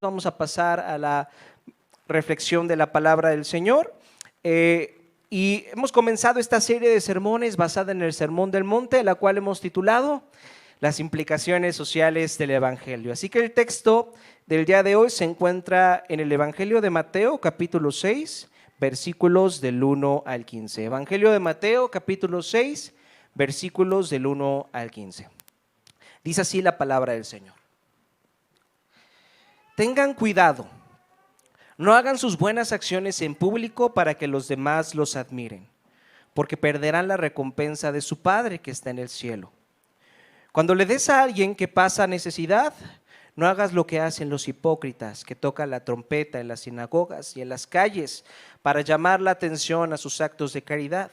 Vamos a pasar a la reflexión de la palabra del Señor. Y hemos comenzado esta serie de sermones basada en el Sermón del Monte, la cual hemos titulado Las implicaciones sociales del Evangelio. Así que el texto del día de hoy se encuentra en el Evangelio de Mateo, capítulo 6, versículos del 1 al 15. Evangelio de Mateo, capítulo 6, versículos del 1 al 15. Dice así la palabra del Señor. Tengan cuidado, no hagan sus buenas acciones en público para que los demás los admiren, porque perderán la recompensa de su Padre que está en el cielo. Cuando le des a alguien que pasa necesidad, no hagas lo que hacen los hipócritas, que tocan la trompeta en las sinagogas y en las calles para llamar la atención a sus actos de caridad.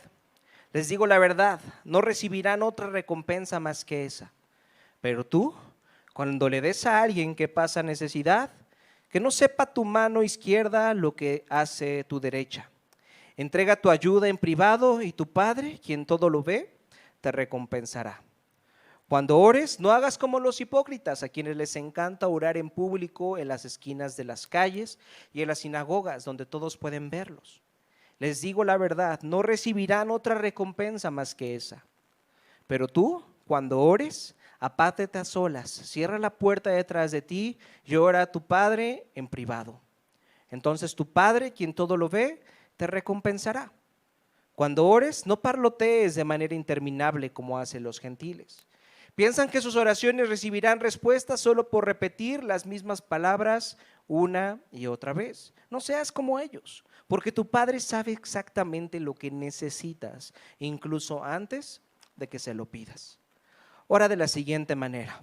Les digo la verdad, no recibirán otra recompensa más que esa. Pero tú, cuando le des a alguien que pasa necesidad, que no sepa tu mano izquierda lo que hace tu derecha. Entrega tu ayuda en privado y tu Padre, quien todo lo ve, te recompensará. Cuando ores, no hagas como los hipócritas, a quienes les encanta orar en público en las esquinas de las calles y en las sinagogas donde todos pueden verlos. Les digo la verdad, no recibirán otra recompensa más que esa. Pero tú, cuando ores, apártate a solas, cierra la puerta detrás de ti y ora a tu Padre en privado. Entonces tu Padre, quien todo lo ve, te recompensará. Cuando ores, no parlotees de manera interminable como hacen los gentiles. Piensan que sus oraciones recibirán respuesta solo por repetir las mismas palabras una y otra vez. No seas como ellos, porque tu Padre sabe exactamente lo que necesitas, incluso antes de que se lo pidas. Ora de la siguiente manera: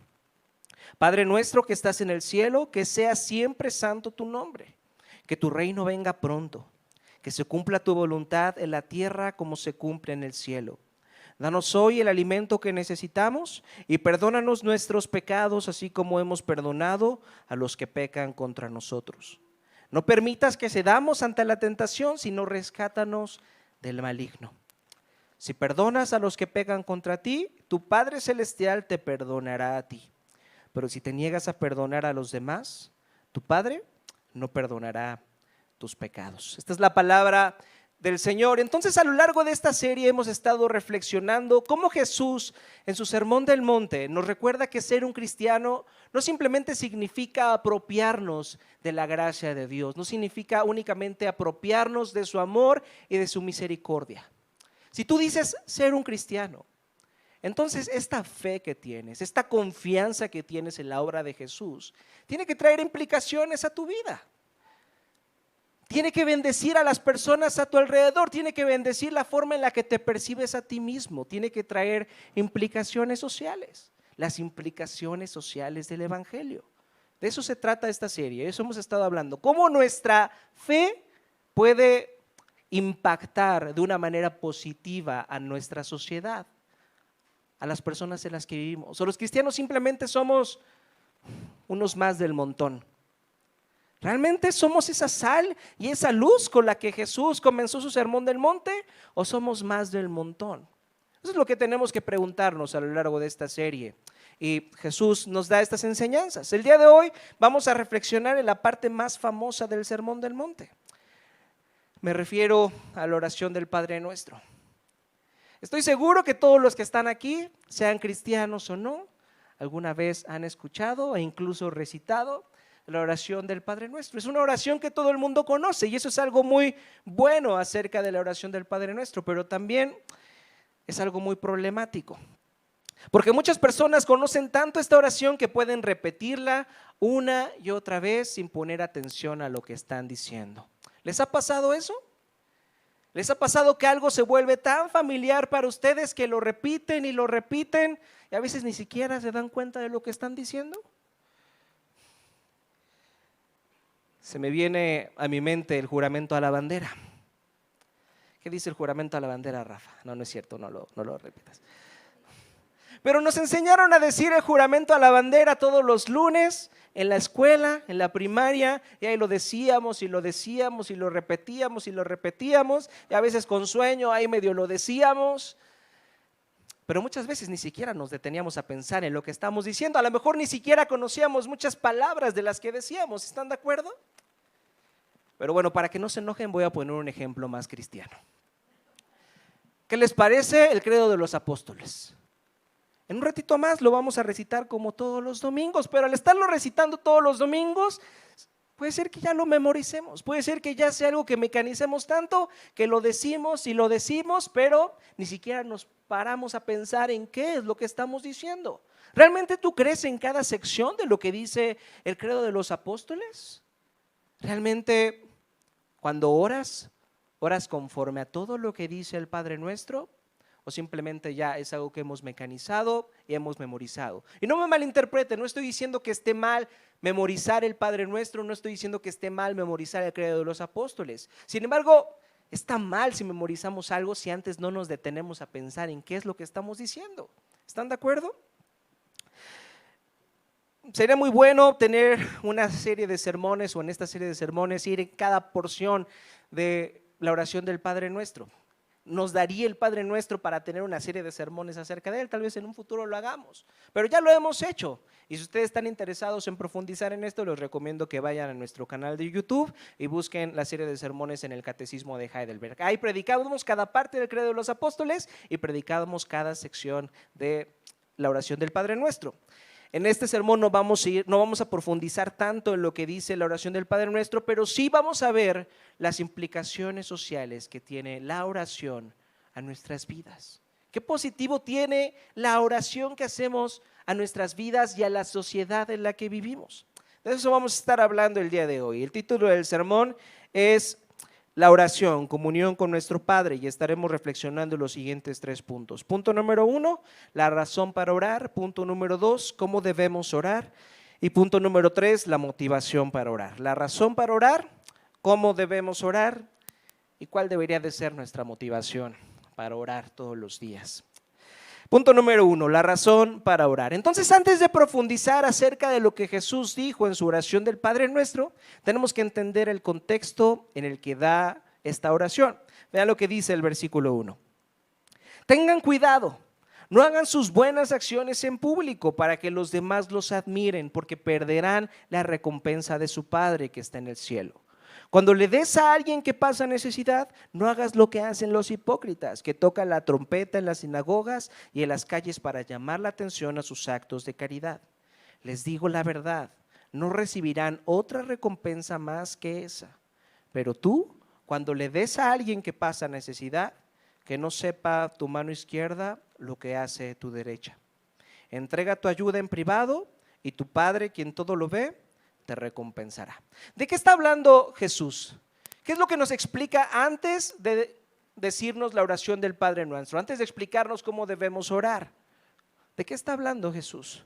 Padre nuestro que estás en el cielo, que sea siempre santo tu nombre, que tu reino venga pronto, que se cumpla tu voluntad en la tierra como se cumple en el cielo. Danos hoy el alimento que necesitamos y perdónanos nuestros pecados, así como hemos perdonado a los que pecan contra nosotros. No permitas que cedamos ante la tentación, sino rescátanos del maligno. Si perdonas a los que pecan contra ti, tu Padre Celestial te perdonará a ti. Pero si te niegas a perdonar a los demás, tu Padre no perdonará tus pecados. Esta es la palabra del Señor. Entonces, a lo largo de esta serie hemos estado reflexionando cómo Jesús en su Sermón del Monte nos recuerda que ser un cristiano no simplemente significa apropiarnos de la gracia de Dios, no significa únicamente apropiarnos de su amor y de su misericordia. Si tú dices ser un cristiano, entonces esta fe que tienes, esta confianza que tienes en la obra de Jesús, tiene que traer implicaciones a tu vida. Tiene que bendecir a las personas a tu alrededor, tiene que bendecir la forma en la que te percibes a ti mismo, tiene que traer implicaciones sociales, las implicaciones sociales del Evangelio. De eso se trata esta serie, de eso hemos estado hablando. Cómo nuestra fe puede impactar de una manera positiva a nuestra sociedad, a las personas en las que vivimos. O los cristianos simplemente somos unos más del montón. ¿Realmente somos esa sal y esa luz con la que Jesús comenzó su Sermón del Monte, o somos más del montón? Eso es lo que tenemos que preguntarnos a lo largo de esta serie. Y Jesús nos da estas enseñanzas. El día de hoy vamos a reflexionar en la parte más famosa del Sermón del Monte. Me refiero a la oración del Padre Nuestro. Estoy seguro que todos los que están aquí, sean cristianos o no, alguna vez han escuchado e incluso recitado la oración del Padre Nuestro. Es una oración que todo el mundo conoce y eso es algo muy bueno acerca de la oración del Padre Nuestro, pero también es algo muy problemático. Porque muchas personas conocen tanto esta oración que pueden repetirla una y otra vez sin poner atención a lo que están diciendo. ¿Les ha pasado eso? ¿Les ha pasado que algo se vuelve tan familiar para ustedes que lo repiten y a veces ni siquiera se dan cuenta de lo que están diciendo? Se me viene a mi mente el juramento a la bandera. ¿Qué dice el juramento a la bandera, Rafa? No, no es cierto, no lo repitas. Pero nos enseñaron a decir el juramento a la bandera todos los lunes en la escuela, en la primaria, y ahí lo decíamos y lo decíamos y lo repetíamos y lo repetíamos, y a veces con sueño ahí medio lo decíamos. pero muchas veces ni siquiera nos deteníamos a pensar en lo que estamos diciendo. A lo mejor ni siquiera conocíamos muchas palabras de las que decíamos. ¿Están de acuerdo? Pero bueno, para que no se enojen, voy a poner un ejemplo más cristiano. ¿Qué les parece el credo de los apóstoles? En un ratito más lo vamos a recitar como todos los domingos, pero al estarlo recitando todos los domingos, puede ser que ya lo memoricemos, puede ser que ya sea algo que mecanicemos tanto que lo decimos y lo decimos, pero ni siquiera nos paramos a pensar en qué es lo que estamos diciendo. ¿Realmente tú crees en cada sección de lo que dice el credo de los apóstoles? ¿Realmente cuando oras conforme a todo lo que dice el Padre Nuestro? ¿O simplemente ya es algo que hemos mecanizado y hemos memorizado? Y no me malinterprete, no estoy diciendo que esté mal memorizar el Padre Nuestro, no estoy diciendo que esté mal memorizar el credo de los apóstoles. Sin embargo, está mal si memorizamos algo si antes no nos detenemos a pensar en qué es lo que estamos diciendo. ¿Están de acuerdo? Sería muy bueno tener una serie de sermones o en esta serie de sermones ir en cada porción de la oración del Padre Nuestro. Nos daría el Padre Nuestro para tener una serie de sermones acerca de él, tal vez en un futuro lo hagamos, pero ya lo hemos hecho. Y si ustedes están interesados en profundizar en esto, les recomiendo que vayan a nuestro canal de YouTube y busquen la serie de sermones en el Catecismo de Heidelberg. Ahí predicábamos cada parte del credo de los apóstoles y predicábamos cada sección de la oración del Padre Nuestro. En este sermón no vamos a profundizar tanto en lo que dice la oración del Padre Nuestro, pero sí vamos a ver las implicaciones sociales que tiene la oración a nuestras vidas. ¿Qué positivo tiene la oración que hacemos a nuestras vidas y a la sociedad en la que vivimos? De eso vamos a estar hablando el día de hoy. El título del sermón es la oración, comunión con nuestro Padre, y estaremos reflexionando los siguientes 3 puntos. Punto número 1, la razón para orar. Punto número 2, cómo debemos orar. Y punto número 3, la motivación para orar. La razón para orar, cómo debemos orar y cuál debería de ser nuestra motivación para orar todos los días. Punto número 1, la razón para orar. Entonces, antes de profundizar acerca de lo que Jesús dijo en su oración del Padre Nuestro, tenemos que entender el contexto en el que da esta oración. Vean lo que dice el versículo 1. Tengan cuidado, no hagan sus buenas acciones en público para que los demás los admiren, porque perderán la recompensa de su Padre que está en el cielo. Cuando le des a alguien que pasa necesidad, no hagas lo que hacen los hipócritas, que tocan la trompeta en las sinagogas y en las calles para llamar la atención a sus actos de caridad. Les digo la verdad, no recibirán otra recompensa más que esa. Pero tú, cuando le des a alguien que pasa necesidad, que no sepa tu mano izquierda lo que hace tu derecha. Entrega tu ayuda en privado y tu Padre, quien todo lo ve, te recompensará. ¿De qué está hablando Jesús? ¿Qué es lo que nos explica antes de decirnos la oración del Padre Nuestro? Antes de explicarnos cómo debemos orar. ¿De qué está hablando Jesús?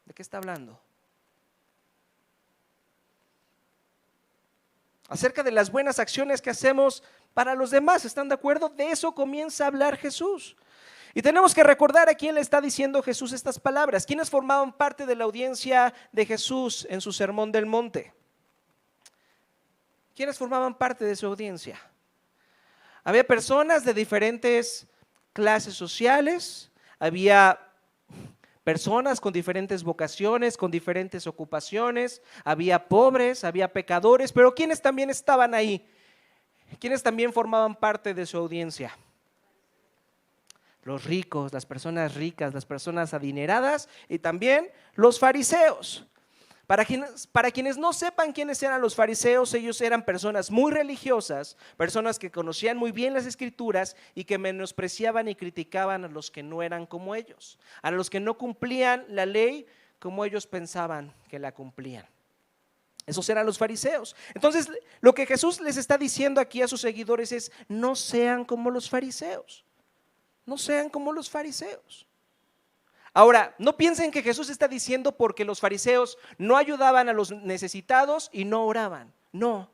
¿De qué está hablando? Acerca de las buenas acciones que hacemos para los demás. ¿Están de acuerdo? De eso comienza a hablar Jesús. Y tenemos que recordar a quién le está diciendo Jesús estas palabras. ¿Quiénes formaban parte de la audiencia de Jesús en su sermón del monte? ¿Quiénes formaban parte de su audiencia? Había personas de diferentes clases sociales, había personas con diferentes vocaciones, con diferentes ocupaciones, había pobres, había pecadores, pero ¿quiénes también estaban ahí? ¿Quiénes también formaban parte de su audiencia? Los ricos, las personas ricas, las personas adineradas y también los fariseos. Para quienes no sepan quiénes eran los fariseos, ellos eran personas muy religiosas, personas que conocían muy bien las escrituras y que menospreciaban y criticaban a los que no eran como ellos, a los que no cumplían la ley como ellos pensaban que la cumplían. Esos eran los fariseos. Entonces, lo que Jesús les está diciendo aquí a sus seguidores es: no sean como los fariseos. No sean como los fariseos. Ahora, no piensen que Jesús está diciendo porque los fariseos no ayudaban a los necesitados y no oraban. No,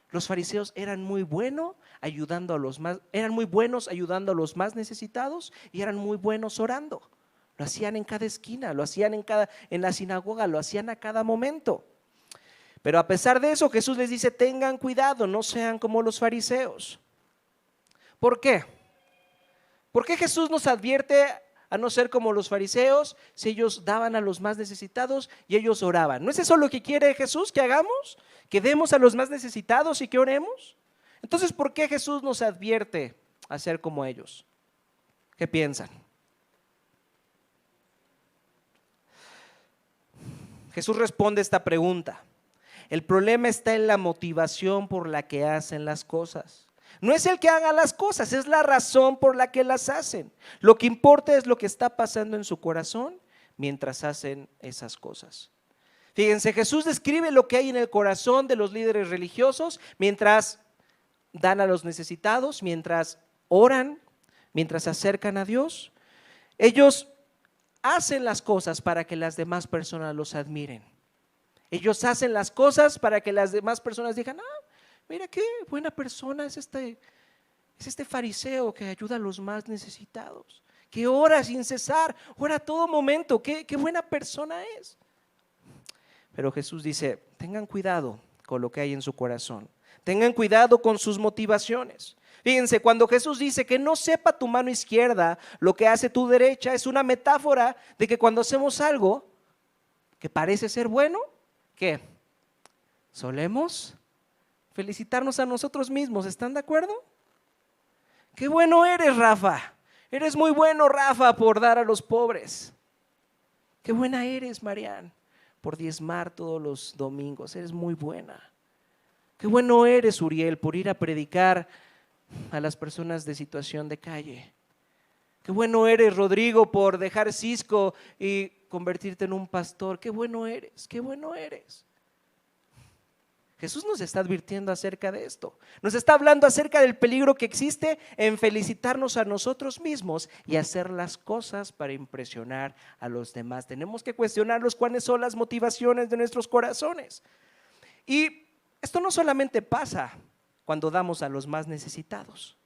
los fariseos eran muy buenos ayudando a los más necesitados y eran muy buenos orando. Lo hacían en cada esquina, lo hacían en la sinagoga, lo hacían a cada momento. Pero a pesar de eso, Jesús les dice: tengan cuidado, no sean como los fariseos. ¿Por qué? ¿Por qué Jesús nos advierte a no ser como los fariseos, si ellos daban a los más necesitados y ellos oraban? ¿No es eso lo que quiere Jesús que hagamos? ¿Que demos a los más necesitados y que oremos? Entonces, ¿por qué Jesús nos advierte a ser como ellos? ¿Qué piensan? Jesús responde esta pregunta. El problema está en la motivación por la que hacen las cosas. No es el que haga las cosas, es la razón por la que las hacen. Lo que importa es lo que está pasando en su corazón mientras hacen esas cosas. Fíjense, Jesús describe lo que hay en el corazón de los líderes religiosos mientras dan a los necesitados, mientras oran, mientras se acercan a Dios. Ellos hacen las cosas para que las demás personas los admiren. Ellos hacen las cosas para que las demás personas digan, mira qué buena persona es este fariseo que ayuda a los más necesitados, que ora sin cesar, ora a todo momento, qué buena persona es. Pero Jesús dice, tengan cuidado con lo que hay en su corazón, tengan cuidado con sus motivaciones. Fíjense, cuando Jesús dice que no sepa tu mano izquierda lo que hace tu derecha, es una metáfora de que cuando hacemos algo que parece ser bueno, ¿qué? Solemos felicitarnos a nosotros mismos, ¿están de acuerdo? Qué bueno eres, Rafa, eres muy bueno, Rafa, por dar a los pobres. Qué buena eres, Marian, por diezmar todos los domingos, eres muy buena. Qué bueno eres, Uriel, por ir a predicar a las personas de situación de calle. Qué bueno eres, Rodrigo, por dejar Cisco y convertirte en un pastor. Qué bueno eres, qué bueno eres. Jesús nos está advirtiendo acerca de esto. Nos está hablando acerca del peligro que existe en felicitarnos a nosotros mismos y hacer las cosas para impresionar a los demás. Tenemos que cuestionarnos cuáles son las motivaciones de nuestros corazones. Y esto no solamente pasa cuando damos a los más necesitados.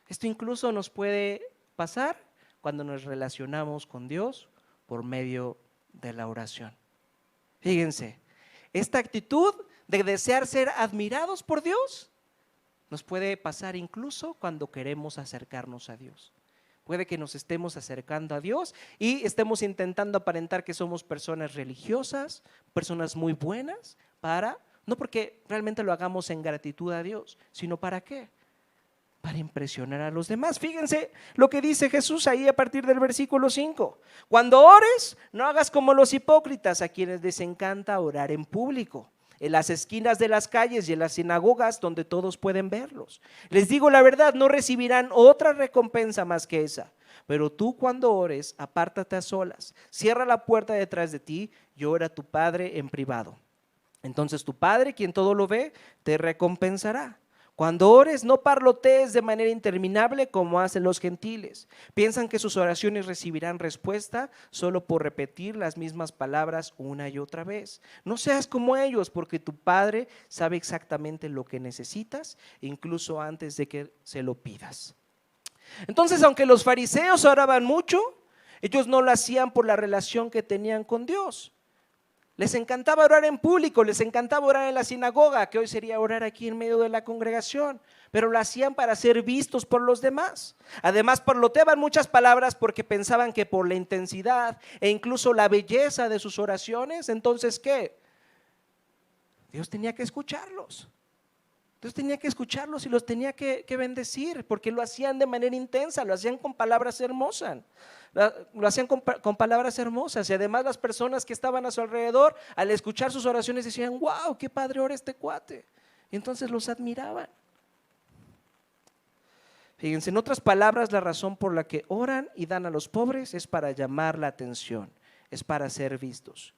Esto incluso nos puede pasar cuando nos relacionamos con Dios por medio de la oración. Fíjense, esta actitud de desear ser admirados por Dios nos puede pasar incluso cuando queremos acercarnos a Dios. Puede que nos estemos acercando a Dios y estemos intentando aparentar que somos personas religiosas, personas muy buenas, no porque realmente lo hagamos en gratitud a Dios, sino ¿para qué? Para impresionar a los demás. Fíjense lo que dice Jesús ahí a partir del versículo 5. Cuando ores, no hagas como los hipócritas, a quienes les encanta orar en público, en las esquinas de las calles y en las sinagogas donde todos pueden verlos. Les digo la verdad, no recibirán otra recompensa más que esa. Pero tú, cuando ores, apártate a solas, cierra la puerta detrás de ti y ora a tu Padre en privado. Entonces tu Padre, quien todo lo ve, te recompensará. Cuando ores, no parlotees de manera interminable como hacen los gentiles. Piensan que sus oraciones recibirán respuesta solo por repetir las mismas palabras una y otra vez. No seas como ellos, porque tu Padre sabe exactamente lo que necesitas, incluso antes de que se lo pidas. Entonces, aunque los fariseos oraban mucho, ellos no lo hacían por la relación que tenían con Dios. Les encantaba orar en público, les encantaba orar en la sinagoga, que hoy sería orar aquí en medio de la congregación, pero lo hacían para ser vistos por los demás. Además, parloteaban muchas palabras porque pensaban que por la intensidad e incluso la belleza de sus oraciones, entonces ¿qué? Dios tenía que escucharlos. Dios tenía que escucharlos y los tenía que bendecir, porque lo hacían de manera intensa, lo hacían con palabras hermosas. Lo hacían con palabras hermosas, y además las personas que estaban a su alrededor, al escuchar sus oraciones, decían: wow, qué padre ora este cuate. Y entonces los admiraban. Fíjense, en otras palabras, la razón por la que oran y dan a los pobres es para llamar la atención, es para ser vistos.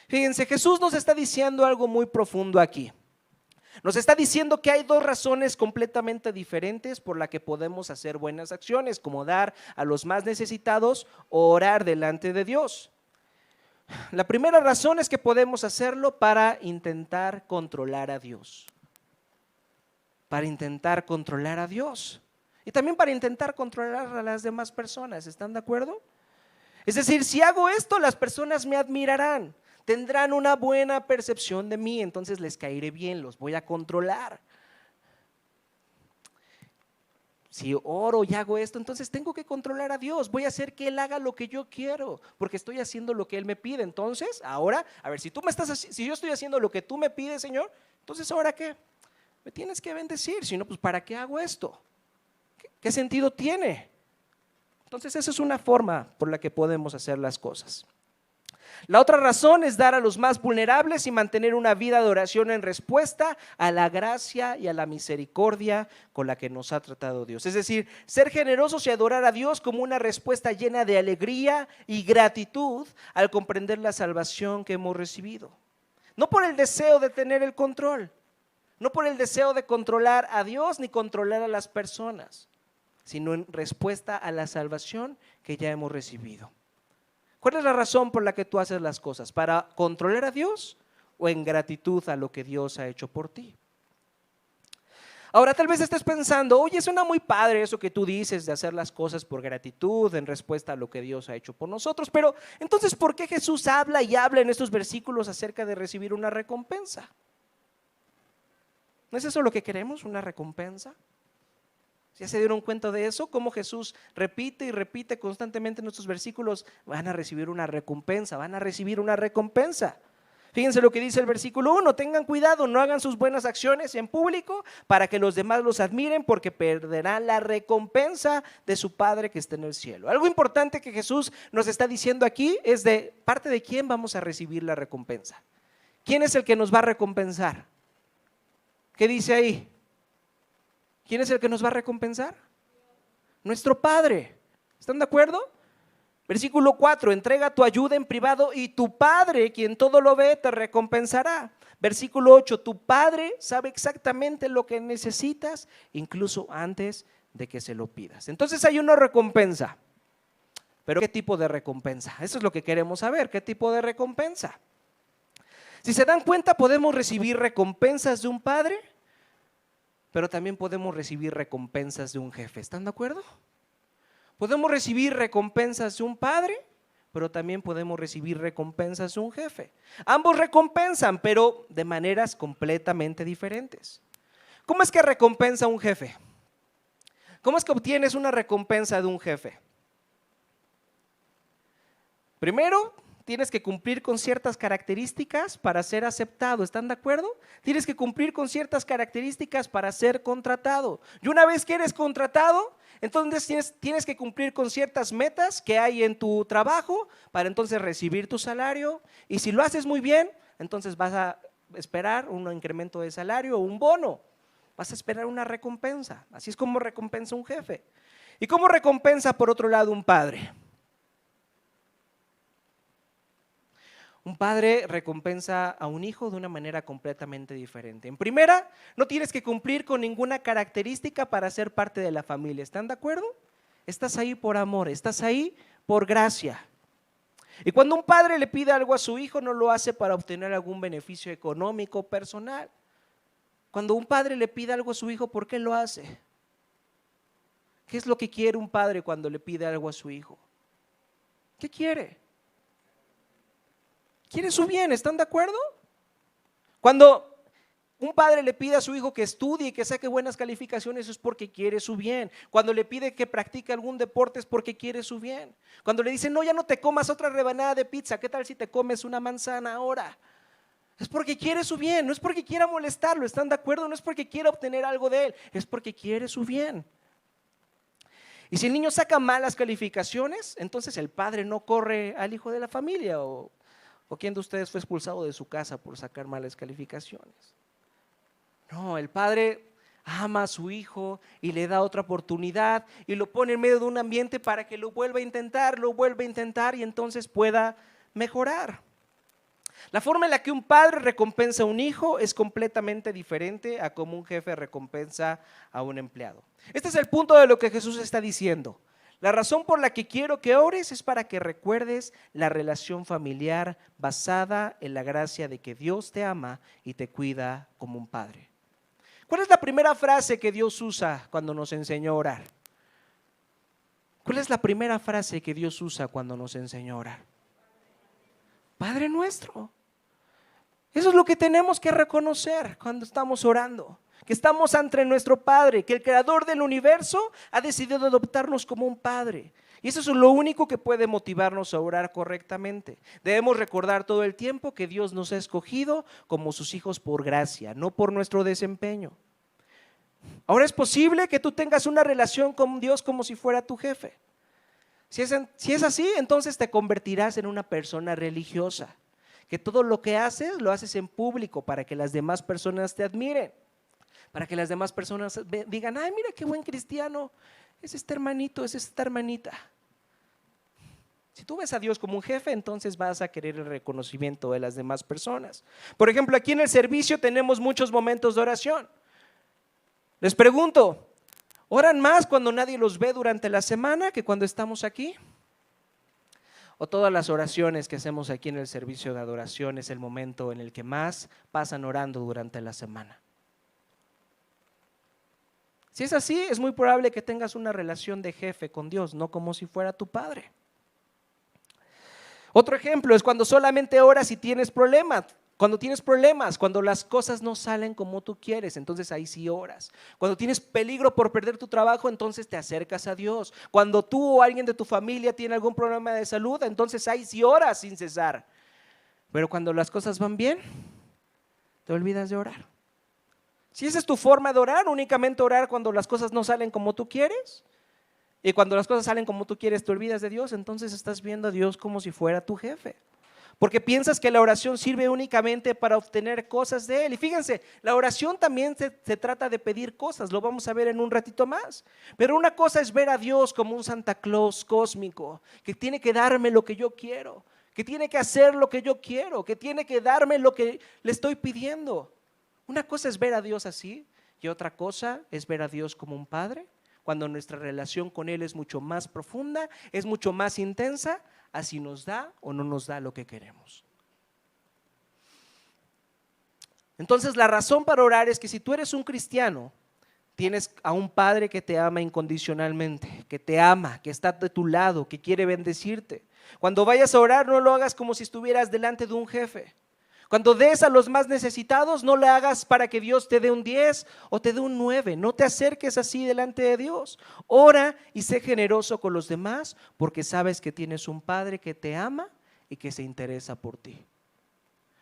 Fíjense, Jesús nos está diciendo algo muy profundo aquí. Nos está diciendo que hay dos razones completamente diferentes por las que podemos hacer buenas acciones, como dar a los más necesitados o orar delante de Dios. La primera razón es que podemos hacerlo para intentar controlar a Dios. Para intentar controlar a Dios. Y también para intentar controlar a las demás personas, ¿están de acuerdo? Es decir, si hago esto, las personas me admirarán. Tendrán una buena percepción de mí, entonces les caeré bien, los voy a controlar. Si oro y hago esto, entonces tengo que controlar a Dios. Voy a hacer que Él haga lo que yo quiero, porque estoy haciendo lo que Él me pide. Entonces, ahora, a ver, si yo estoy haciendo lo que tú me pides, Señor, entonces ¿ahora qué? Me tienes que bendecir, si no, pues ¿para qué hago esto? ¿Qué sentido tiene? Entonces, esa es una forma por la que podemos hacer las cosas. La otra razón es dar a los más vulnerables y mantener una vida de oración en respuesta a la gracia y a la misericordia con la que nos ha tratado Dios. Es decir, ser generosos y adorar a Dios como una respuesta llena de alegría y gratitud al comprender la salvación que hemos recibido. No por el deseo de tener el control, no por el deseo de controlar a Dios ni controlar a las personas, sino en respuesta a la salvación que ya hemos recibido. ¿Cuál es la razón por la que tú haces las cosas? ¿Para controlar a Dios o en gratitud a lo que Dios ha hecho por ti? Ahora tal vez estés pensando, oye, suena muy padre eso que tú dices de hacer las cosas por gratitud en respuesta a lo que Dios ha hecho por nosotros, pero entonces ¿por qué Jesús habla y habla en estos versículos acerca de recibir una recompensa? ¿No es eso lo que queremos, una recompensa? ¿Ya se dieron cuenta de eso? Cómo Jesús repite y repite constantemente en estos versículos, van a recibir una recompensa, van a recibir una recompensa. Fíjense lo que dice el versículo 1, tengan cuidado, no hagan sus buenas acciones en público para que los demás los admiren, porque perderán la recompensa de su Padre que está en el cielo. Algo importante que Jesús nos está diciendo aquí es de parte de quién vamos a recibir la recompensa. ¿Quién es el que nos va a recompensar? ¿Qué dice ahí? ¿Quién es el que nos va a recompensar? Nuestro Padre. ¿Están de acuerdo? Versículo 4, entrega tu ayuda en privado y tu Padre, quien todo lo ve, te recompensará. Versículo 8, tu Padre sabe exactamente lo que necesitas, incluso antes de que se lo pidas. Entonces hay una recompensa. ¿Pero qué tipo de recompensa? Eso es lo que queremos saber, ¿qué tipo de recompensa? Si se dan cuenta, podemos recibir recompensas de un padre, pero también podemos recibir recompensas de un jefe. ¿Están de acuerdo? Podemos recibir recompensas de un padre, pero también podemos recibir recompensas de un jefe. Ambos recompensan, pero de maneras completamente diferentes. ¿Cómo es que recompensa un jefe? ¿Cómo es que obtienes una recompensa de un jefe? Primero, tienes que cumplir con ciertas características para ser aceptado, ¿están de acuerdo? Tienes que cumplir con ciertas características para ser contratado. Y una vez que eres contratado, entonces tienes que cumplir con ciertas metas que hay en tu trabajo para entonces recibir tu salario. Y si lo haces muy bien, entonces vas a esperar un incremento de salario o un bono. Vas a esperar una recompensa. Así es como recompensa un jefe. ¿Y cómo recompensa por otro lado un padre? Un padre recompensa a un hijo de una manera completamente diferente. En primera, no tienes que cumplir con ninguna característica para ser parte de la familia. ¿Están de acuerdo? Estás ahí por amor, estás ahí por gracia. Y cuando un padre le pide algo a su hijo, no lo hace para obtener algún beneficio económico o personal. Cuando un padre le pide algo a su hijo, ¿por qué lo hace? ¿Qué es lo que quiere un padre cuando le pide algo a su hijo? ¿Qué quiere? Quiere su bien, ¿están de acuerdo? Cuando un padre le pide a su hijo que estudie y que saque buenas calificaciones es porque quiere su bien. Cuando le pide que practique algún deporte es porque quiere su bien. Cuando le dice, no, ya no te comas otra rebanada de pizza, ¿qué tal si te comes una manzana ahora? Es porque quiere su bien, no es porque quiera molestarlo, ¿están de acuerdo? No es porque quiera obtener algo de él, es porque quiere su bien. Y si el niño saca malas calificaciones, entonces el padre no corre al hijo de la familia ¿O quién de ustedes fue expulsado de su casa por sacar malas calificaciones? No, el padre ama a su hijo y le da otra oportunidad y lo pone en medio de un ambiente para que lo vuelva a intentar y entonces pueda mejorar. La forma en la que un padre recompensa a un hijo es completamente diferente a cómo un jefe recompensa a un empleado. Este es el punto de lo que Jesús está diciendo. La razón por la que quiero que ores es para que recuerdes la relación familiar basada en la gracia de que Dios te ama y te cuida como un padre. ¿Cuál es la primera frase que Dios usa cuando nos enseñó a orar? ¿Cuál es la primera frase que Dios usa cuando nos enseñó a orar? Padre nuestro. Eso es lo que tenemos que reconocer cuando estamos orando. que estamos ante nuestro Padre, que el creador del universo ha decidido adoptarnos como un Padre. Y eso es lo único que puede motivarnos a orar correctamente. Debemos recordar todo el tiempo que Dios nos ha escogido como sus hijos por gracia, no por nuestro desempeño. Ahora es posible que tú tengas una relación con Dios como si fuera tu jefe. Si es así, entonces te convertirás en una persona religiosa, que todo lo que haces, lo haces en público para que las demás personas te admiren, para que las demás personas digan, ay, mira qué buen cristiano, es este hermanito, es esta hermanita. Si tú ves a Dios como un jefe, entonces vas a querer el reconocimiento de las demás personas. Por ejemplo, aquí en el servicio tenemos muchos momentos de oración. Les pregunto, ¿oran más cuando nadie los ve durante la semana que cuando estamos aquí? ¿O todas las oraciones que hacemos aquí en el servicio de adoración es el momento en el que más pasan orando durante la semana? Si es así, es muy probable que tengas una relación de jefe con Dios, no como si fuera tu padre. Otro ejemplo es cuando solamente oras y tienes problemas. Cuando tienes problemas, cuando las cosas no salen como tú quieres, entonces ahí sí oras. Cuando tienes peligro por perder tu trabajo, entonces te acercas a Dios. Cuando tú o alguien de tu familia tiene algún problema de salud, entonces ahí sí oras sin cesar. Pero cuando las cosas van bien, te olvidas de orar. Si esa es tu forma de orar, únicamente orar cuando las cosas no salen como tú quieres, y cuando las cosas salen como tú quieres te olvidas de Dios, entonces estás viendo a Dios como si fuera tu jefe. Porque piensas que la oración sirve únicamente para obtener cosas de Él. Y fíjense, la oración también se trata de pedir cosas, lo vamos a ver en un ratito más. Pero una cosa es ver a Dios como un Santa Claus cósmico, que tiene que darme lo que yo quiero, que tiene que hacer lo que yo quiero, que tiene que darme lo que le estoy pidiendo. Una cosa es ver a Dios así y otra cosa es ver a Dios como un Padre, cuando nuestra relación con Él es mucho más profunda, es mucho más intensa, así nos da o no nos da lo que queremos. Entonces la razón para orar es que si tú eres un cristiano, tienes a un Padre que te ama incondicionalmente, que te ama, que está de tu lado, que quiere bendecirte. Cuando vayas a orar, no lo hagas como si estuvieras delante de un jefe. Cuando des a los más necesitados, no le hagas para que Dios te dé un 10 o te dé un 9. No te acerques así delante de Dios. Ora y sé generoso con los demás, porque sabes que tienes un Padre que te ama y que se interesa por ti.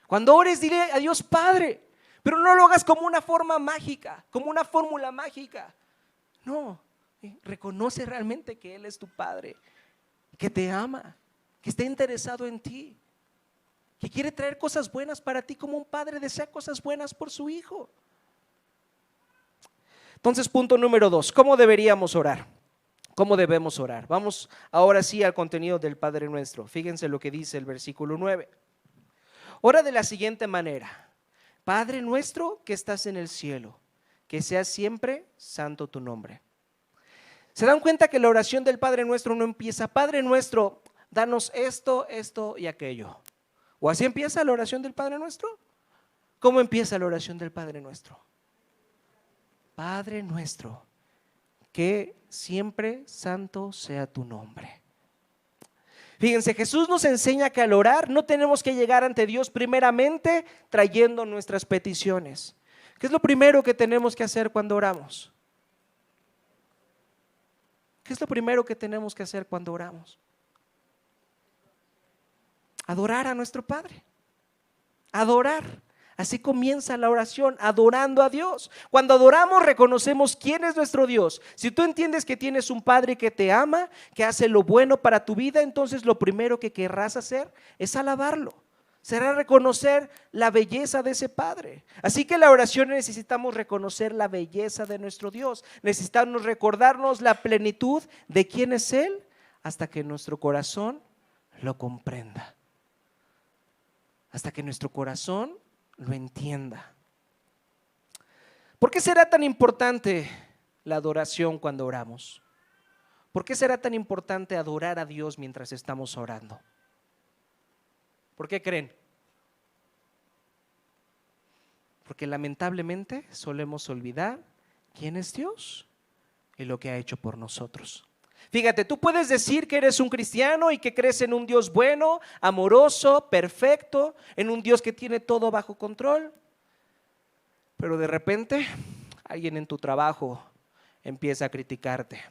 Cuando ores, dile a Dios Padre, pero no lo hagas como una forma mágica, como una fórmula mágica. No, reconoce realmente que Él es tu Padre, que te ama, que está interesado en ti, que quiere traer cosas buenas para ti, como un padre desea cosas buenas por su hijo. Entonces, punto número 2, ¿cómo deberíamos orar? ¿Cómo debemos orar? Vamos ahora sí al contenido del Padre Nuestro. Fíjense lo que dice el versículo 9. Ora de la siguiente manera: Padre nuestro que estás en el cielo, que sea siempre santo tu nombre. ¿Se dan cuenta que la oración del Padre Nuestro no empieza, Padre nuestro, danos esto, esto y aquello? ¿O así empieza la oración del Padre Nuestro? ¿Cómo empieza la oración del Padre Nuestro? Padre nuestro, que siempre santo sea tu nombre. Fíjense, Jesús nos enseña que al orar no tenemos que llegar ante Dios primeramente trayendo nuestras peticiones. ¿Qué es lo primero que tenemos que hacer cuando oramos? ¿Qué es lo primero que tenemos que hacer cuando oramos? Adorar a nuestro Padre. Adorar. Así comienza la oración, adorando a Dios. Cuando adoramos, reconocemos quién es nuestro Dios. Si tú entiendes que tienes un Padre que te ama, que hace lo bueno para tu vida, entonces lo primero que querrás hacer es alabarlo. Será reconocer la belleza de ese Padre. Así que en la oración necesitamos reconocer la belleza de nuestro Dios. Necesitamos recordarnos la plenitud de quién es Él hasta que nuestro corazón lo comprenda. Hasta que nuestro corazón lo entienda. ¿Por qué será tan importante la adoración cuando oramos? ¿Por qué será tan importante adorar a Dios mientras estamos orando? ¿Por qué creen? Porque lamentablemente solemos olvidar quién es Dios y lo que ha hecho por nosotros. Fíjate, tú puedes decir que eres un cristiano y que crees en un Dios bueno, amoroso, perfecto, en un Dios que tiene todo bajo control, pero de repente Alguien en tu trabajo empieza a criticarte.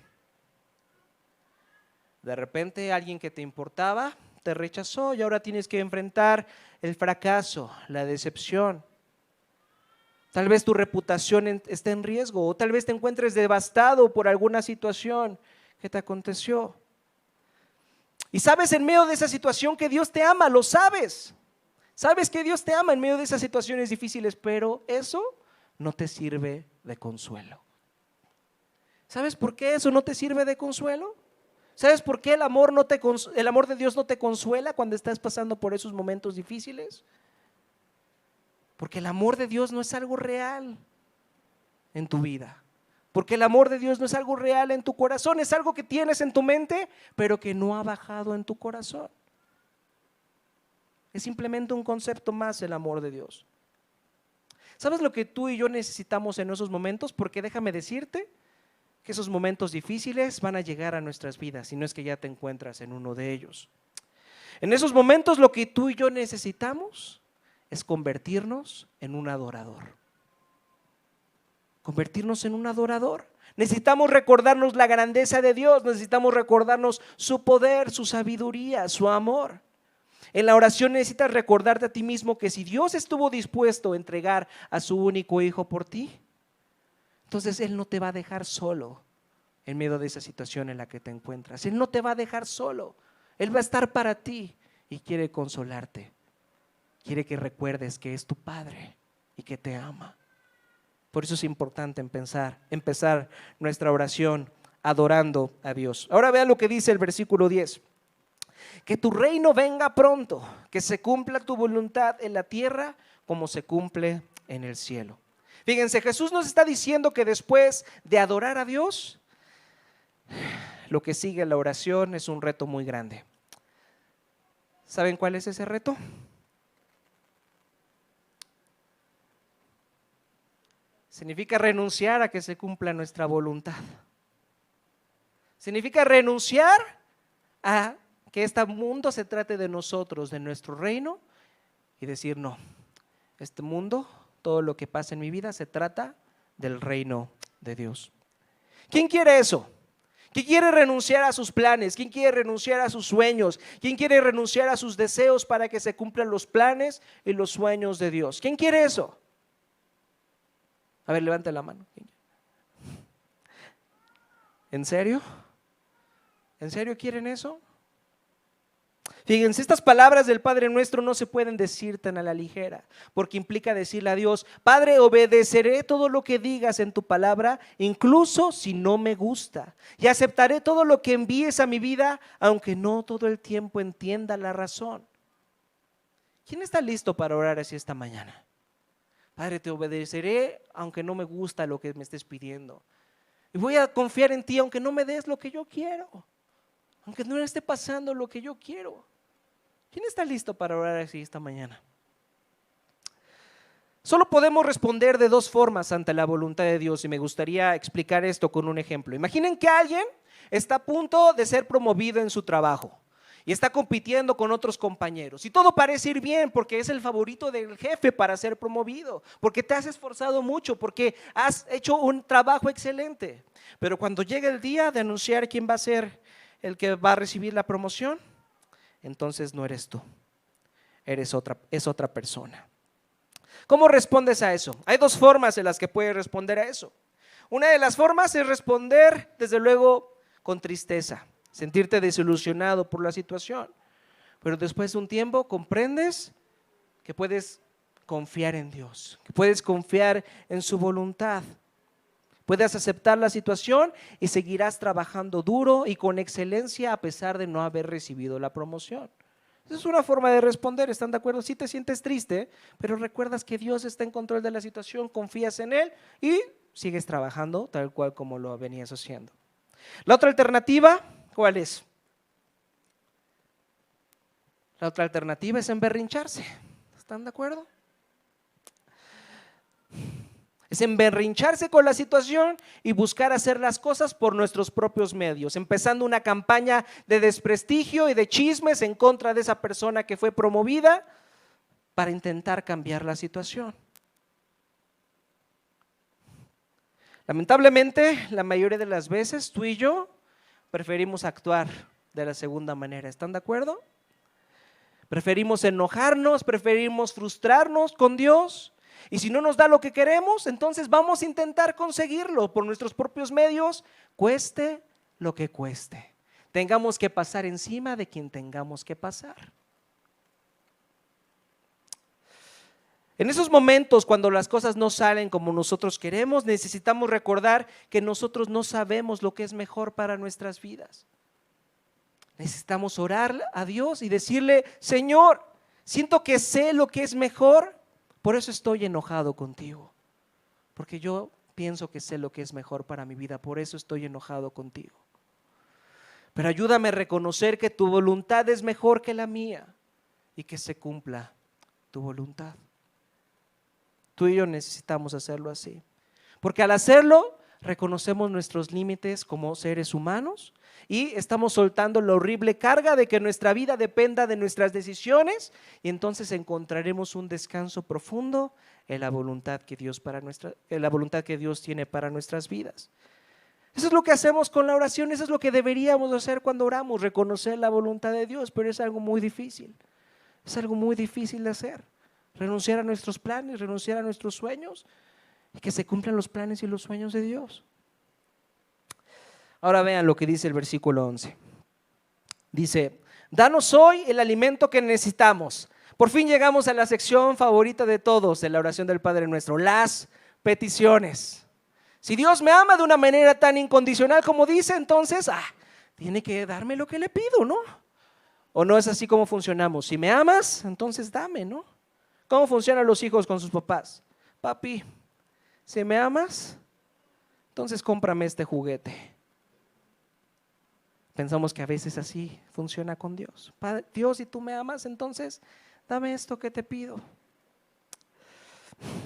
De repente alguien que te importaba te rechazó y ahora tienes que enfrentar el fracaso, la decepción. Tal vez tu reputación esté en riesgo o tal vez te encuentres devastado por alguna situación que te aconteció. Y sabes en medio de esa situación que Dios te ama, lo sabes. Sabes que Dios te ama en medio de esas situaciones difíciles, pero eso no te sirve de consuelo. ¿Sabes por qué eso no te sirve de consuelo? ¿Sabes por qué el amor de Dios no te consuela cuando estás pasando por esos momentos difíciles? Porque el amor de Dios no es algo real en tu vida. Porque el amor de Dios no es algo real en tu corazón, es algo que tienes en tu mente, pero que no ha bajado en tu corazón. Es simplemente un concepto más el amor de Dios. ¿Sabes lo que tú y yo necesitamos en esos momentos? Porque déjame decirte que esos momentos difíciles van a llegar a nuestras vidas, si no es que ya te encuentras en uno de ellos. En esos momentos lo que tú y yo necesitamos es convertirnos en un adorador. Convertirnos en un adorador. Necesitamos recordarnos la grandeza de Dios, necesitamos recordarnos su poder, su sabiduría, su amor. En la oración necesitas recordarte a ti mismo que si Dios estuvo dispuesto a entregar a su único hijo por ti, entonces Él no te va a dejar solo en medio de esa situación en la que te encuentras. Él no te va a dejar solo. Él va a estar para ti y quiere consolarte. Quiere que recuerdes que es tu Padre y que te ama. Por eso es importante empezar nuestra oración adorando a Dios. Ahora vean lo que dice el versículo 10. Que tu reino venga pronto, que se cumpla tu voluntad en la tierra como se cumple en el cielo. Fíjense, Jesús nos está diciendo que después de adorar a Dios, lo que sigue en la oración es un reto muy grande. ¿Saben cuál es ese reto? Significa renunciar a que se cumpla nuestra voluntad. Significa renunciar a que este mundo se trate de nosotros, de nuestro reino, y decir no, este mundo, todo lo que pasa en mi vida se trata del reino de Dios. ¿Quién quiere eso? ¿Quién quiere renunciar a sus planes? ¿Quién quiere renunciar a sus sueños? ¿Quién quiere renunciar a sus deseos para que se cumplan los planes y los sueños de Dios? ¿Quién quiere eso? A ver, levante la mano. ¿En serio? ¿En serio quieren eso? Fíjense, estas palabras del Padre Nuestro no se pueden decir tan a la ligera, porque implica decirle a Dios: Padre, obedeceré todo lo que digas en tu palabra, incluso si no me gusta, y aceptaré todo lo que envíes a mi vida, aunque no todo el tiempo entienda la razón. ¿Quién está listo para orar así esta mañana? Padre, te obedeceré aunque no me gusta lo que me estés pidiendo, y voy a confiar en ti aunque no me des lo que yo quiero, aunque no esté pasando lo que yo quiero. ¿Quién está listo para orar así esta mañana? Solo podemos responder de dos formas ante la voluntad de Dios, y me gustaría explicar esto con un ejemplo. Imaginen que alguien está a punto de ser promovido en su trabajo y está compitiendo con otros compañeros, y todo parece ir bien porque es el favorito del jefe para ser promovido, porque te has esforzado mucho, porque has hecho un trabajo excelente. Pero cuando llega el día de anunciar quién va a ser el que va a recibir la promoción, entonces no eres tú, es otra persona. ¿Cómo respondes a eso? Hay dos formas en las que puedes responder a eso. Una de las formas es responder, desde luego, con tristeza, sentirte desilusionado por la situación, pero después de un tiempo comprendes que puedes confiar en Dios, que puedes confiar en su voluntad. Puedes aceptar la situación y seguirás trabajando duro y con excelencia a pesar de no haber recibido la promoción. Esa es una forma de responder, ¿están de acuerdo? Sí te sientes triste, pero recuerdas que Dios está en control de la situación, confías en Él y sigues trabajando tal cual como lo venías haciendo. La otra alternativa, ¿cuál es? La otra alternativa es emberrincharse, ¿están de acuerdo? Es emberrincharse con la situación y buscar hacer las cosas por nuestros propios medios, empezando una campaña de desprestigio y de chismes en contra de esa persona que fue promovida para intentar cambiar la situación. Lamentablemente, la mayoría de las veces tú y yo preferimos actuar de la segunda manera. ¿Están de acuerdo? Preferimos enojarnos, preferimos frustrarnos con Dios. Y si no nos da lo que queremos, entonces vamos a intentar conseguirlo por nuestros propios medios, cueste lo que cueste. Tengamos que pasar encima de quien tengamos que pasar. En esos momentos, cuando las cosas no salen como nosotros queremos, necesitamos recordar que nosotros no sabemos lo que es mejor para nuestras vidas. Necesitamos orar a Dios y decirle: Señor, siento que sé lo que es mejor, por eso estoy enojado contigo. Porque yo pienso que sé lo que es mejor para mi vida, por eso estoy enojado contigo. Pero ayúdame a reconocer que tu voluntad es mejor que la mía y que se cumpla tu voluntad. Tú y yo necesitamos hacerlo así, porque al hacerlo reconocemos nuestros límites como seres humanos y estamos soltando la horrible carga de que nuestra vida dependa de nuestras decisiones, y entonces encontraremos un descanso profundo en la voluntad que Dios tiene para nuestras vidas. Eso es lo que hacemos con la oración, eso es lo que deberíamos hacer cuando oramos, reconocer la voluntad de Dios, pero es algo muy difícil, es algo muy difícil de hacer. Renunciar a nuestros planes, renunciar a nuestros sueños y que se cumplan los planes y los sueños de Dios. Ahora vean lo que dice el versículo 11. Dice: danos hoy el alimento que necesitamos. Por fin llegamos a la sección favorita de todos de la oración del Padre Nuestro, las peticiones. Si Dios me ama de una manera tan incondicional como dice, entonces tiene que darme lo que le pido, ¿no? ¿O no es así como funcionamos? Si me amas, entonces dame, ¿no? ¿Cómo funcionan los hijos con sus papás? Papi, si me amas, entonces cómprame este juguete. Pensamos que a veces así funciona con Dios. Padre, Dios, si tú me amas, entonces dame esto que te pido.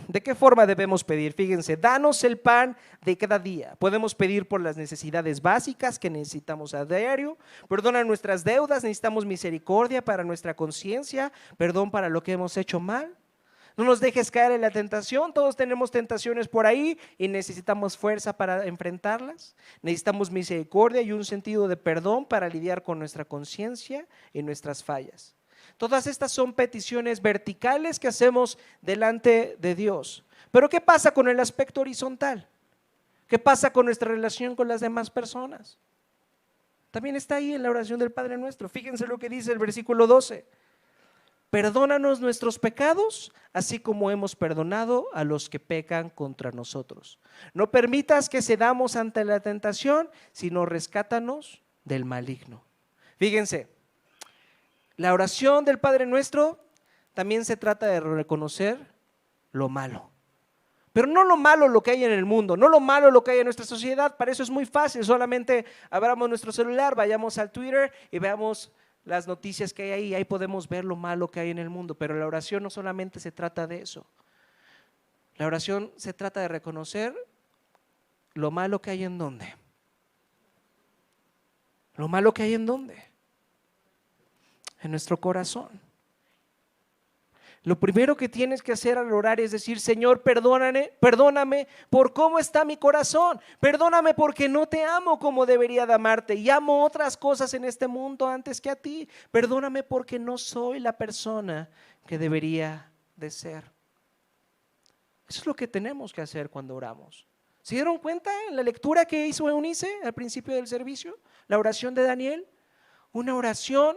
¿De qué forma debemos pedir? Fíjense, danos el pan de cada día. Podemos pedir por las necesidades básicas que necesitamos a diario. Perdona nuestras deudas, necesitamos misericordia para nuestra conciencia, perdón para lo que hemos hecho mal. No nos dejes caer en la tentación, todos tenemos tentaciones por ahí y necesitamos fuerza para enfrentarlas. Necesitamos misericordia y un sentido de perdón para lidiar con nuestra conciencia y nuestras fallas. Todas estas son peticiones verticales que hacemos delante de Dios. Pero ¿qué pasa con el aspecto horizontal? ¿Qué pasa con nuestra relación con las demás personas? También está ahí en la oración del Padre Nuestro. Fíjense lo que dice el versículo 12. Perdónanos nuestros pecados, así como hemos perdonado a los que pecan contra nosotros. No permitas que cedamos ante la tentación, sino rescátanos del maligno. Fíjense, la oración del Padre Nuestro también se trata de reconocer lo malo. Pero no lo malo lo que hay en el mundo, no lo malo lo que hay en nuestra sociedad. Para eso es muy fácil, solamente abramos nuestro celular, vayamos al Twitter y veamos las noticias que hay ahí podemos ver lo malo que hay en el mundo. Pero la oración no solamente se trata de eso. La oración se trata de reconocer lo malo que hay en dónde. Lo malo que hay en dónde. En nuestro corazón. Lo primero que tienes que hacer al orar es decir: Señor, perdóname por cómo está mi corazón. Perdóname porque no te amo como debería de amarte y amo otras cosas en este mundo antes que a ti. Perdóname porque no soy la persona que debería de ser. Eso es lo que tenemos que hacer cuando oramos. ¿Se dieron cuenta en la lectura que hizo Eunice al principio del servicio? La oración de Daniel. Una oración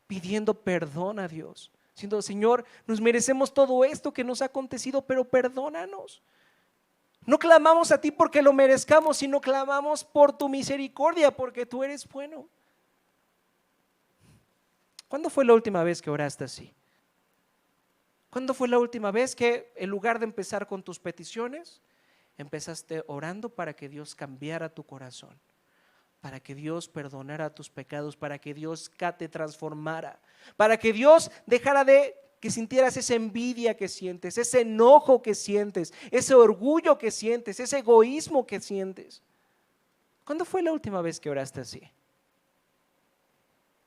pidiendo perdón a Dios. Diciendo: Señor, nos merecemos todo esto que nos ha acontecido, pero perdónanos. No clamamos a ti porque lo merezcamos, sino clamamos por tu misericordia, porque tú eres bueno. ¿Cuándo fue la última vez que oraste así? ¿Cuándo fue la última vez que en lugar de empezar con tus peticiones, empezaste orando para que Dios cambiara tu corazón? Para que Dios perdonara tus pecados, para que Dios te transformara, para que Dios dejara de que sintieras esa envidia que sientes, ese enojo que sientes, ese orgullo que sientes, ese egoísmo que sientes. ¿Cuándo fue la última vez que oraste así?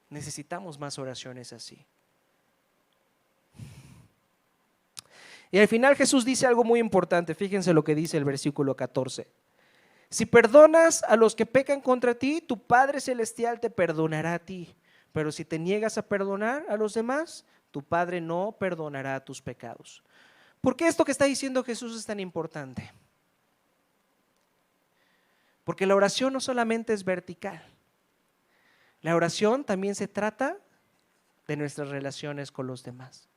Necesitamos más oraciones así. Y al final Jesús dice algo muy importante. Fíjense lo que dice el versículo 14. Si perdonas a los que pecan contra ti, tu Padre Celestial te perdonará a ti. Pero si te niegas a perdonar a los demás, tu Padre no perdonará tus pecados. ¿Por qué esto que está diciendo Jesús es tan importante? Porque la oración no solamente es vertical. La oración también se trata de nuestras relaciones con los demás.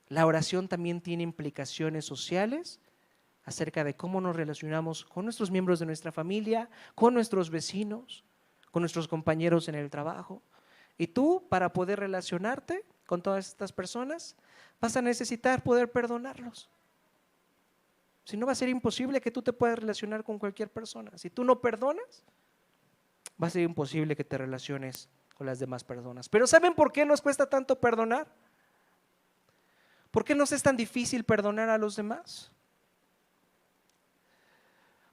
La oración también tiene implicaciones sociales acerca de cómo nos relacionamos con nuestros miembros de nuestra familia, con nuestros vecinos, con nuestros compañeros en el trabajo. Y tú, para poder relacionarte con todas estas personas, vas a necesitar poder perdonarlos. Si no, va a ser imposible que tú te puedas relacionar con cualquier persona. Si tú no perdonas, va a ser imposible que te relaciones con las demás personas. Pero ¿saben por qué nos cuesta tanto perdonar? ¿Por qué nos es tan difícil perdonar a los demás?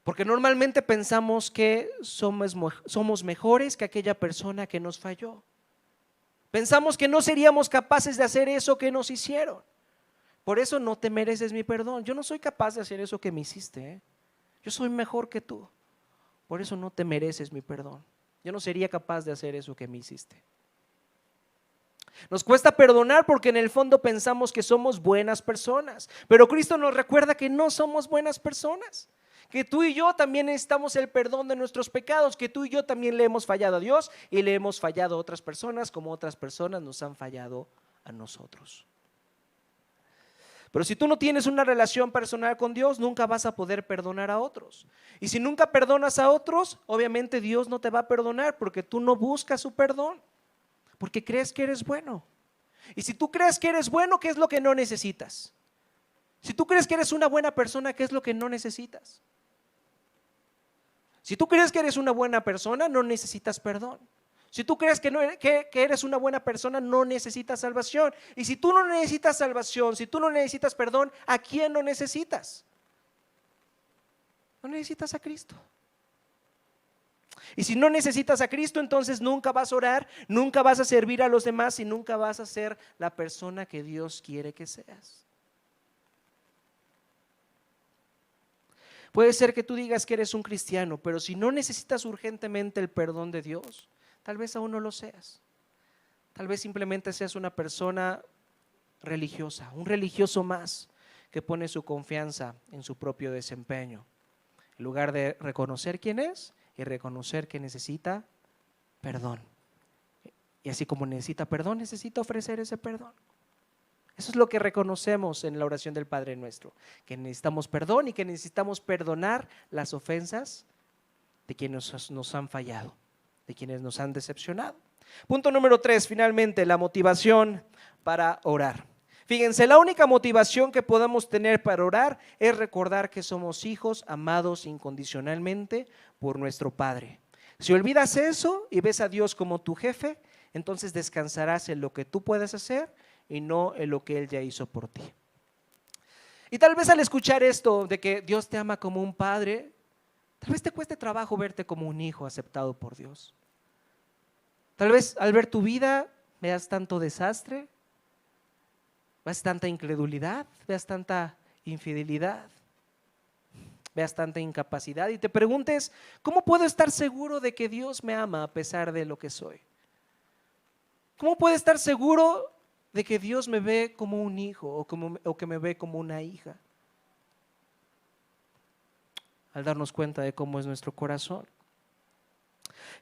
Porque normalmente pensamos que somos mejores que aquella persona que nos falló. Pensamos que no seríamos capaces de hacer eso que nos hicieron. Por eso no te mereces mi perdón. Yo no soy capaz de hacer eso que me hiciste, ¿eh? Yo soy mejor que tú. Por eso no te mereces mi perdón. Yo no sería capaz de hacer eso que me hiciste. Nos cuesta perdonar porque en el fondo pensamos que somos buenas personas. Pero Cristo nos recuerda que no somos buenas personas. Que tú y yo también necesitamos el perdón de nuestros pecados, que tú y yo también le hemos fallado a Dios y le hemos fallado a otras personas como otras personas nos han fallado a nosotros. Pero si tú no tienes una relación personal con Dios, nunca vas a poder perdonar a otros. Y si nunca perdonas a otros, obviamente Dios no te va a perdonar porque tú no buscas su perdón, porque crees que eres bueno. Y si tú crees que eres bueno, ¿qué es lo que no necesitas? Si tú crees que eres una buena persona, ¿qué es lo que no necesitas? Si tú crees que eres una buena persona, no necesitas perdón. Si tú crees que eres una buena persona, no necesitas salvación. Y si tú no necesitas salvación, si tú no necesitas perdón, ¿a quién no necesitas? No necesitas a Cristo. Y si no necesitas a Cristo, entonces nunca vas a orar, nunca vas a servir a los demás y nunca vas a ser la persona que Dios quiere que seas. Puede ser que tú digas que eres un cristiano, pero si no necesitas urgentemente el perdón de Dios, tal vez aún no lo seas. Tal vez simplemente seas una persona religiosa, un religioso más que pone su confianza en su propio desempeño, en lugar de reconocer quién es y reconocer que necesita perdón. Y así como necesita perdón, necesita ofrecer ese perdón. Eso es lo que reconocemos en la oración del Padre Nuestro, que necesitamos perdón y que necesitamos perdonar las ofensas de quienes nos han fallado, de quienes nos han decepcionado. Punto número 3, finalmente, la motivación para orar. Fíjense, la única motivación que podamos tener para orar es recordar que somos hijos amados incondicionalmente por nuestro Padre. Si olvidas eso y ves a Dios como tu jefe, entonces descansarás en lo que tú puedes hacer y no en lo que Él ya hizo por ti. Y tal vez al escuchar esto de que Dios te ama como un padre, tal vez te cueste trabajo verte como un hijo aceptado por Dios. Tal vez al ver tu vida veas tanto desastre, veas tanta incredulidad, veas tanta infidelidad, veas tanta incapacidad y te preguntes, ¿cómo puedo estar seguro de que Dios me ama a pesar de lo que soy? ¿Cómo puedo estar seguro de que Dios me ve como un hijo o que me ve como una hija? Al darnos cuenta de cómo es nuestro corazón.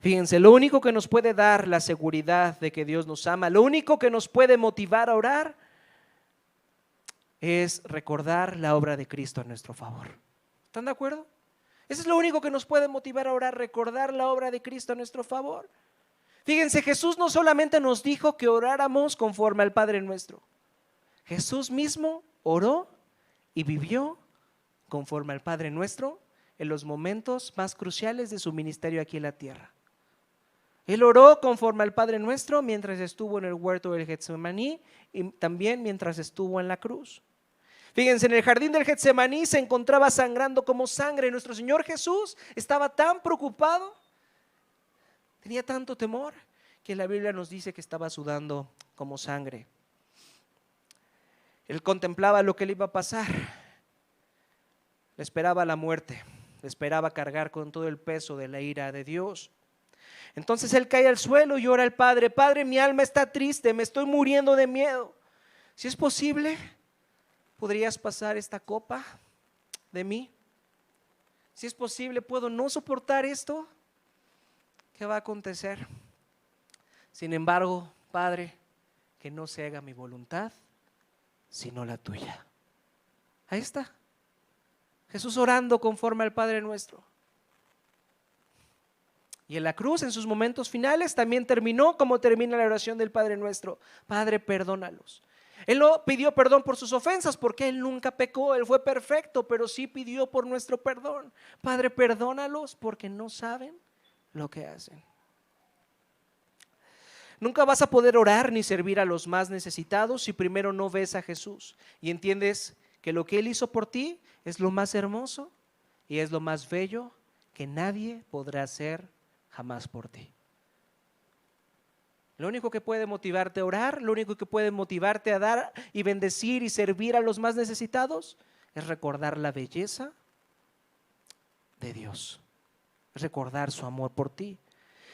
Fíjense, lo único que nos puede dar la seguridad de que Dios nos ama, lo único que nos puede motivar a orar es recordar la obra de Cristo a nuestro favor. ¿Están de acuerdo? Eso es lo único que nos puede motivar a orar, recordar la obra de Cristo a nuestro favor. Fíjense, Jesús no solamente nos dijo que oráramos conforme al Padre Nuestro. Jesús mismo oró y vivió conforme al Padre Nuestro en los momentos más cruciales de su ministerio aquí en la tierra. Él oró conforme al Padre Nuestro mientras estuvo en el huerto del Getsemaní y también mientras estuvo en la cruz. Fíjense, en el jardín del Getsemaní se encontraba sangrando como sangre. Nuestro Señor Jesús estaba tan preocupado, tenía tanto temor, que la Biblia nos dice que estaba sudando como sangre. Él contemplaba lo que le iba a pasar. Le esperaba la muerte. Le esperaba cargar con todo el peso de la ira de Dios. Entonces él cae al suelo y ora al Padre: Padre, mi alma está triste, me estoy muriendo de miedo. Si es posible, ¿podrías pasar esta copa de mí? Si es posible, ¿puedo no soportar esto? ¿Qué va a acontecer? Sin embargo, Padre, que no se haga mi voluntad, sino la tuya. Ahí está. Jesús orando conforme al Padre Nuestro. Y en la cruz, en sus momentos finales, también terminó como termina la oración del Padre Nuestro: Padre, perdónalos. Él no pidió perdón por sus ofensas porque Él nunca pecó, Él fue perfecto, pero sí pidió por nuestro perdón. Padre, perdónalos porque no saben lo que hacen. Nunca vas a poder orar ni servir a los más necesitados si primero no ves a Jesús y entiendes que lo que Él hizo por ti es lo más hermoso y es lo más bello que nadie podrá hacer jamás por ti. Lo único que puede motivarte a orar, lo único que puede motivarte a dar y bendecir y servir a los más necesitados es recordar la belleza de Dios, es recordar su amor por ti.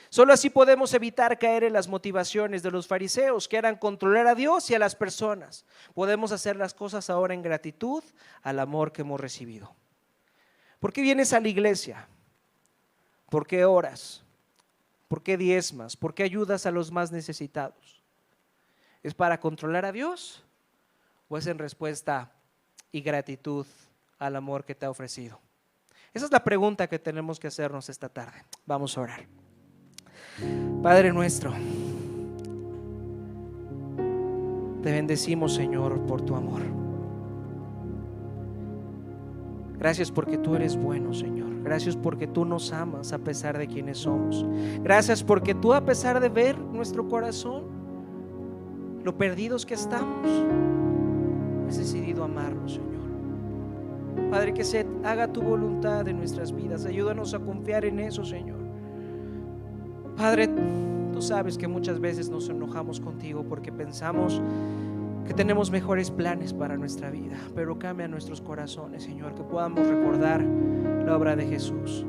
Solo así podemos evitar caer en las motivaciones de los fariseos, que eran controlar a Dios y a las personas. Podemos hacer las cosas ahora en gratitud al amor que hemos recibido. ¿Por qué vienes a la iglesia? ¿Por qué oras? ¿Por qué diezmas? ¿Por qué ayudas a los más necesitados? ¿Es para controlar a Dios o es en respuesta y gratitud al amor que te ha ofrecido? Esa es la pregunta que tenemos que hacernos esta tarde. Vamos a orar. Padre nuestro, te bendecimos, Señor, por tu amor. Gracias porque tú eres bueno, Señor. Gracias porque tú nos amas a pesar de quienes somos. Gracias porque tú, a pesar de ver nuestro corazón, lo perdidos que estamos, has decidido amarnos, Señor. Padre, que se haga tu voluntad en nuestras vidas. Ayúdanos a confiar en eso, Señor. Padre, tú sabes que muchas veces nos enojamos contigo porque pensamos que tenemos mejores planes para nuestra vida, pero cambia nuestros corazones, Señor, que podamos recordar la obra de Jesús,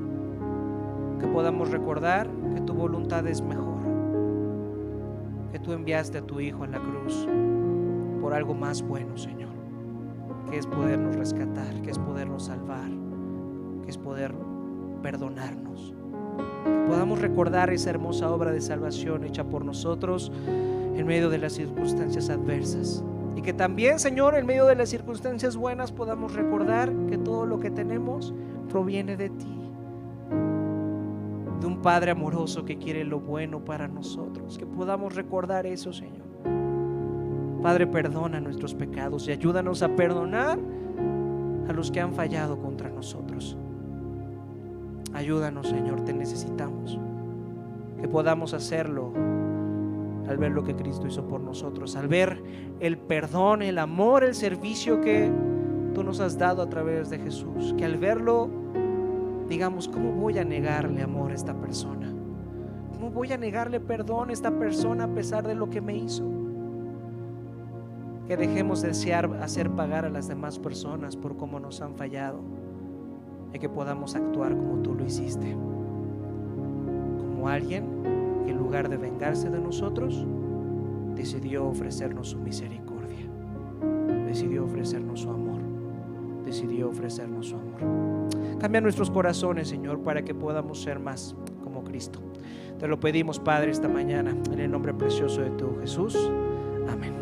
que podamos recordar que tu voluntad es mejor, que tú enviaste a tu Hijo en la cruz por algo más bueno, Señor, que es podernos rescatar, que es podernos salvar, que es poder perdonarnos. Que podamos recordar esa hermosa obra de salvación hecha por nosotros en medio de las circunstancias adversas, y que también, Señor, en medio de las circunstancias buenas podamos recordar que todo lo que tenemos proviene de ti, de un Padre amoroso que quiere lo bueno para nosotros. Que podamos recordar eso, Señor. Padre, perdona nuestros pecados y ayúdanos a perdonar a los que han fallado contra nosotros. Ayúdanos, Señor, te necesitamos. Que podamos hacerlo al ver lo que Cristo hizo por nosotros, al ver el perdón, el amor, el servicio que tú nos has dado a través de Jesús. Que al verlo digamos: ¿cómo voy a negarle amor a esta persona? ¿Cómo voy a negarle perdón a esta persona a pesar de lo que me hizo? Que dejemos de desear hacer pagar a las demás personas por cómo nos han fallado, y que podamos actuar como tú lo hiciste, como alguien que en lugar de vengarse de nosotros decidió ofrecernos su misericordia, decidió ofrecernos su amor, decidió ofrecernos su amor. Cambia nuestros corazones, Señor, para que podamos ser más como Cristo. Te lo pedimos, Padre, esta mañana, en el nombre precioso de tu Jesús. Amén.